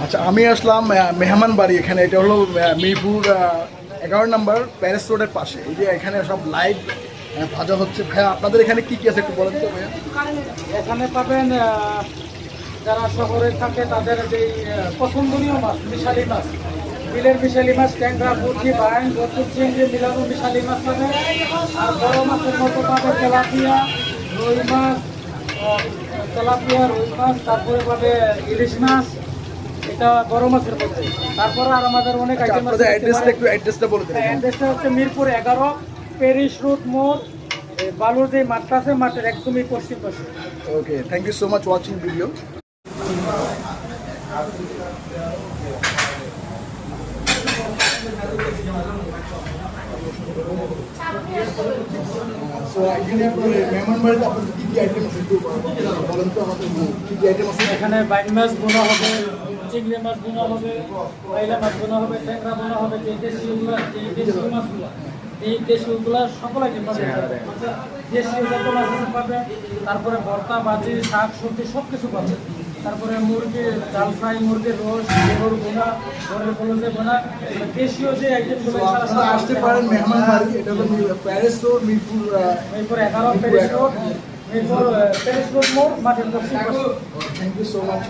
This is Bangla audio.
আচ্ছা, আমি আসলাম মেহমান বাড়ি। এখানে এটা হলো মিরপুর 11 নম্বর প্যারিস রোডের পাশে। এই যে এখানে সব লাইভ ভাজা হচ্ছে। ভাইয়া, আপনাদের এখানে কি কি আছে একটু বলেন তো ভাইয়া। এখানে পাবেন যারা শহরে থাকে তাদের যেই পছন্দনীয় মাছ, মিশালি মাছ, বিলের মিশালি মাছ, ট্যাংরা, পুঁটি, বাইন, গতুর, চিংড়ি মিলানো মিশালি মাছ পাবে। আর বড় মাছের মতো পাবে তেলাপিয়া, রুই মাছ, তেলাপিয়া, রুই মাছ, তারপরে পাবে ইলিশ মাছ। এটা বড় মাছের মধ্যে। তারপরে আর আমাদের অনেক আইটেম আছে। অ্যাড্রেসটা বলে দিন। অ্যাড্রেসটা হচ্ছে মিরপুর 11 প্যারিস রোড মোড়, বালুর যে মাঠটা আছে মাঠের একদমই পশ্চিম পাশে। Okay, thank you so much watching video. So এখানে আপনার মেহমান বাড়িতে আপনাদের কী কী আইটেম আছে একটু বলেন তো আমাদের, কী কী আইটেম আছে? এখানে বাইন মাছ বোনা হবে, চিংড়ি মাছ বোনা হবে, পাইলা মাছ বোনা হবে, ট্যাংরা বোনা হবে, যে দেশীয়গুলো, যে দেশীয় মাছগুলো, এই দেশীয়গুলো সকল আইটেম পাবে। দেশীয় যত মাছ আছে পাবে। তারপরে ভর্তা, ভাজি, শাক সবজি সব কিছু পাবে। তারপরে মুরগির ডাল ফ্রাই, মুরগির রোস্ট, গরুর বোনা, গরুর কলজে বোনা, দেশীয় যে আইটেমগুলো আপনারা আসতে পারেন মেহমান বাড়ি। এটা হলো Paris road, Mirpur 11 Paris road, Mirpur Paris road মোড়, মাঠের পশ্চিম পাশে। Thank you so much.